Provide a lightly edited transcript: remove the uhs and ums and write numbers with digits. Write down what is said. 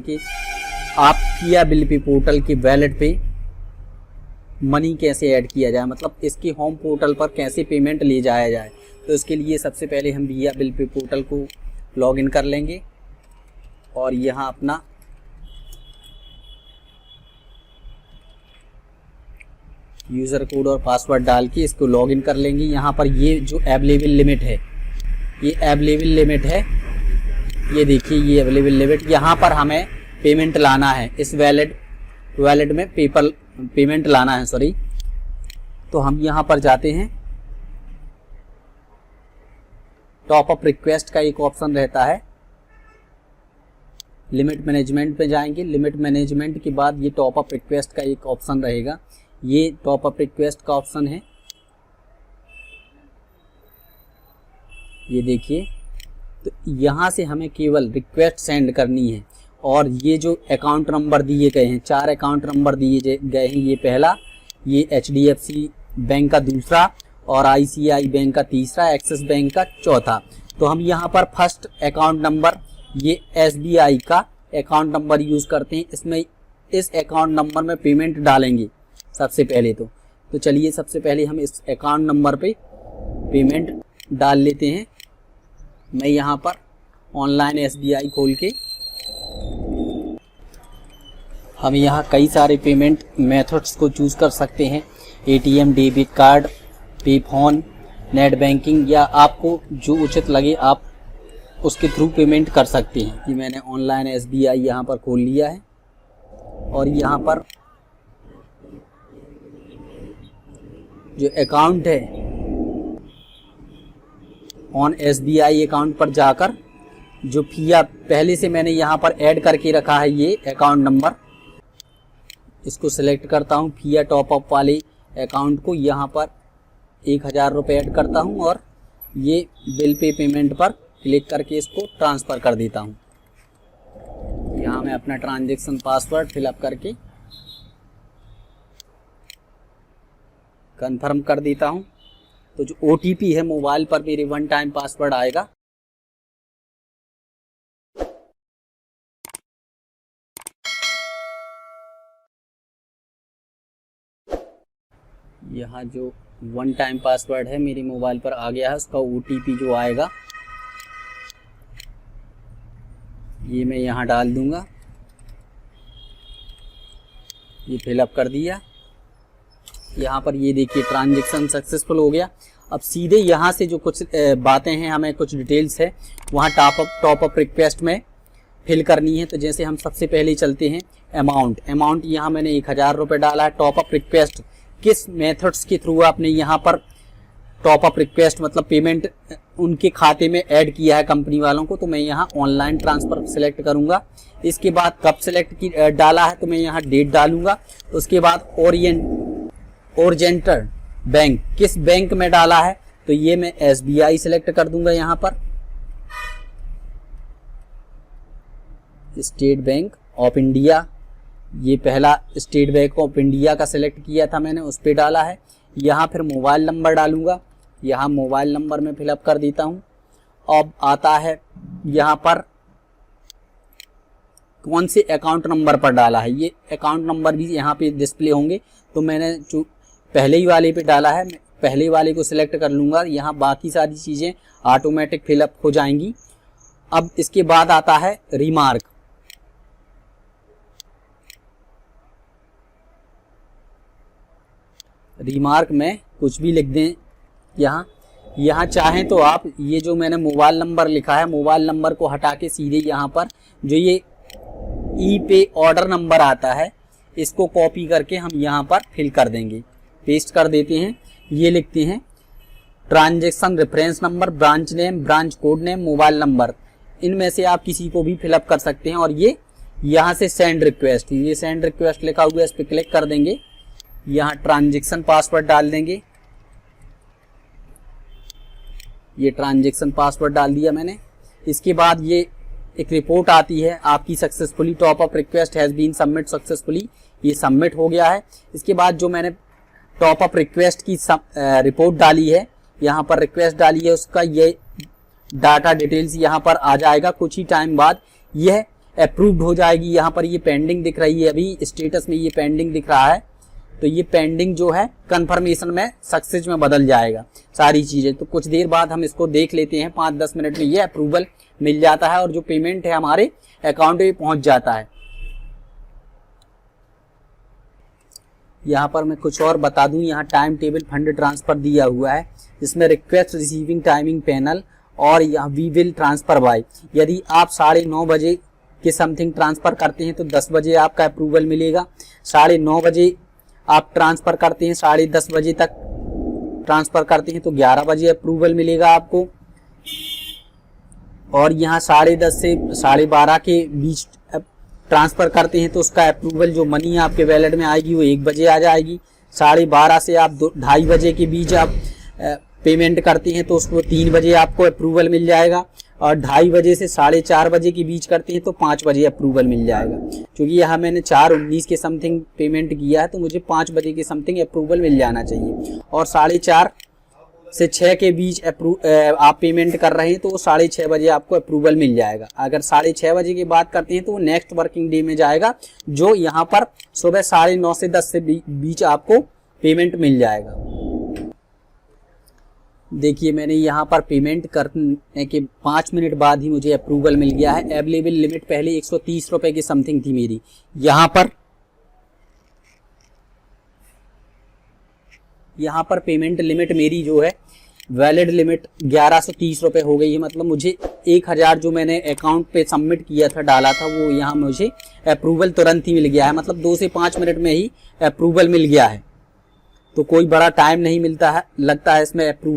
कि आप किया बिल पे पोर्टल के वैलेट पे मनी कैसे ऐड किया जाए, मतलब इसके होम पोर्टल पर कैसे पेमेंट ले जाया जाए। तो इसके लिए सबसे पहले हम किया बिल पे पोर्टल को लॉगिन कर लेंगे और यहाँ अपना यूज़र कोड और पासवर्ड डाल के इसको लॉगिन कर लेंगे। यहाँ पर ये जो अवेलेबल लिमिट है, ये अवेलेबल लिमिट है, ये देखिए ये अवेलेबल लिमिट, यहाँ पर हमें पेमेंट लाना है, इस वैलेट में पेमेंट लाना है, सॉरी। तो हम यहाँ पर जाते हैं, टॉप अप रिक्वेस्ट का एक ऑप्शन रहता है, लिमिट मैनेजमेंट में जाएंगे। लिमिट मैनेजमेंट के बाद ये टॉप अप रिक्वेस्ट का एक ऑप्शन रहेगा, ये टॉप अप रिक्वेस्ट का ऑप्शन है, ये देखिए। तो यहाँ से हमें केवल रिक्वेस्ट सेंड करनी है और ये जो अकाउंट नंबर दिए गए हैं, 4 अकाउंट नंबर दिए गए हैं, ये पहला, ये HDFC बैंक का दूसरा और ICICI बैंक का तीसरा, एक्सिस बैंक का चौथा। तो हम यहाँ पर फर्स्ट अकाउंट नंबर, ये SBI का अकाउंट नंबर यूज़ करते हैं, इसमें इस अकाउंट नंबर में पेमेंट डालेंगे सबसे पहले। तो चलिए सबसे पहले हम इस अकाउंट नंबर पे पेमेंट डाल लेते हैं। मैं यहाँ पर ऑनलाइन SBI खोल के, हम यहाँ कई सारे पेमेंट मेथड्स को चूज़ कर सकते हैं, ATM, डेबिट कार्ड, पे फोन, नेट बैंकिंग, या आपको जो उचित लगे आप उसके थ्रू पेमेंट कर सकते हैं। ये मैंने ऑनलाइन SBI यहाँ पर खोल लिया है और यहाँ पर जो अकाउंट है ऑन SBI अकाउंट पर जाकर जो फिया पहले से मैंने यहाँ पर ऐड करके रखा है, ये अकाउंट नंबर, इसको सिलेक्ट करता हूँ। फिया टॉप अप वाले अकाउंट को यहाँ पर 1000 रुपये ऐड करता हूँ और ये बिल पे पेमेंट पर क्लिक करके इसको ट्रांसफ़र कर देता हूँ। यहाँ मैं अपना ट्रांजैक्शन पासवर्ड फिलअप करके कंफर्म कर देता हूँ। तो जो OTP है मोबाइल पर मेरे 1 टाइम पासवर्ड आएगा, यहाँ जो 1 टाइम पासवर्ड है मेरे मोबाइल पर आ गया है, उसका OTP जो आएगा ये मैं यहाँ डाल दूँगा। ये फिलअप कर दिया। यहाँ पर ये देखिए ट्रांजैक्शन सक्सेसफुल हो गया। अब सीधे यहाँ से जो कुछ बातें हैं, हमें कुछ डिटेल्स है वहाँ टॉप अप रिक्वेस्ट में फिल करनी है। तो जैसे हम सबसे पहले चलते हैं अमाउंट यहाँ मैंने 1000 रुपये डाला है। टॉप अप रिक्वेस्ट किस मेथड्स के थ्रू आपने यहाँ पर टॉप अप रिक्वेस्ट मतलब पेमेंट उनके खाते में ऐड किया है कंपनी वालों को, तो मैं यहाँ ऑनलाइन ट्रांसफ़र सिलेक्ट करूँगा। इसके बाद कब सिलेक्ट की डाला है तो मैं यहाँ डेट डालूँगा। उसके बाद ओरिएंटल बैंक किस बैंक में डाला है तो ये मैं SBI सिलेक्ट कर दूंगा। यहाँ पर स्टेट बैंक ऑफ इंडिया, ये पहला स्टेट बैंक ऑफ इंडिया का सिलेक्ट किया था मैंने, उस पर डाला है। यहाँ फिर मोबाइल नंबर डालूंगा, यहाँ मोबाइल नंबर में फिलअप कर देता हूँ। अब आता है यहाँ पर कौन से अकाउंट नंबर पर डाला है, ये अकाउंट नंबर भी यहाँ पे डिस्प्ले होंगे। तो मैंने जो पहले ही वाले पे डाला है, मैं पहले वाले को सिलेक्ट कर लूँगा। यहाँ बाकी सारी चीज़ें ऑटोमेटिक फिलअप हो जाएंगी। अब इसके बाद आता है रिमार्क में कुछ भी लिख दें। यहाँ चाहें तो आप ये जो मैंने मोबाइल नंबर लिखा है, मोबाइल नंबर को हटा के सीधे यहाँ पर जो ये ई-पे ऑर्डर नंबर आता है, इसको कॉपी करके हम यहाँ पर फिल कर देंगे, पेस्ट कर देते हैं। ये लिखते हैं transaction reference number, branch name, branch code name, mobile number, इनमें से आप किसी को भी फिलअप कर सकते हैं। और ये यहाँ से सेंड रिक्वेस्ट, ये सेंड रिक्वेस्ट लिखा हुआ है, इस पर क्लिक कर देंगे। यहाँ ट्रांजैक्शन पासवर्ड डाल देंगे, ये ट्रांजैक्शन पासवर्ड डाल दिया मैंने। इसके बाद ये एक रिपोर्ट आती है, आपकी successfully top up request has been submit successfully, ये सबमिट हो गया है। इसके बाद जो मैंने टॉप अप रिक्वेस्ट की रिपोर्ट डाली है, यहाँ पर रिक्वेस्ट डाली है, उसका ये डाटा डिटेल्स यहाँ पर आ जाएगा। कुछ ही टाइम बाद यह अप्रूव्ड हो जाएगी। यहाँ पर ये पेंडिंग दिख रही है, अभी स्टेटस में ये पेंडिंग दिख रहा है, तो ये पेंडिंग जो है कंफर्मेशन में सक्सेस में बदल जाएगा सारी चीज़ें। तो कुछ देर बाद हम इसको देख लेते हैं, 5-10 मिनट में ये अप्रूवल मिल जाता है और जो पेमेंट है हमारे अकाउंट में पहुंच जाता है। यहाँ पर मैं कुछ और बता दूं, यहाँ टाइम टेबल फंड ट्रांसफर दिया हुआ है, जिसमें रिक्वेस्ट रिसीविंग टाइमिंग पैनल और यहाँ वी विल ट्रांसफर बाय। यदि आप 9:30 बजे के समथिंग ट्रांसफर करते हैं तो 10 बजे आपका अप्रूवल मिलेगा। 9:30 बजे आप ट्रांसफर करते हैं, 10:30 बजे तक ट्रांसफर करते हैं तो 11 बजे अप्रूवल मिलेगा आपको। और यहाँ 10:30 से 12:30 के बीच ट्रांसफर करते हैं तो उसका अप्रूवल जो मनी आपके वैलेट में आएगी वो 1 बजे आ जाएगी। 12:30 से आप 2:30 बजे के बीच आप पेमेंट करते हैं तो उसको 3 बजे आपको अप्रूवल मिल जाएगा। और 2:30 बजे से 4:30 बजे के बीच करते हैं तो 5 बजे अप्रूवल मिल जाएगा। क्योंकि यहाँ मैंने 4:19 के समथिंग पेमेंट किया है तो मुझे 5 बजे के समथिंग अप्रूवल मिल जाना चाहिए। और 4:30 से 6 के बीच आप पेमेंट कर रहे हैं तो वो 6:30 बजे आपको अप्रूवल मिल जाएगा। अगर 6:30 बजे की बात करते हैं तो वो नेक्स्ट वर्किंग डे में जाएगा, जो यहाँ पर सुबह 9:30 से 10 से बीच आपको पेमेंट मिल जाएगा। देखिए मैंने यहाँ पर पेमेंट करने के 5 मिनट बाद ही मुझे अप्रूवल मिल गया है। अवेलेबल लिमिट पहले 130 रुपए की समथिंग थी मेरी, यहाँ पर पेमेंट लिमिट मेरी जो है वैलिड लिमिट 1130 रुपए हो गई है। मतलब मुझे 1000 जो मैंने अकाउंट पे सबमिट किया था, डाला था, वो यहाँ मुझे अप्रूवल तुरंत ही मिल गया है। मतलब 2 से 5 मिनट में ही अप्रूवल मिल गया है। तो कोई बड़ा टाइम नहीं मिलता है, लगता है इसमें अप्रूवल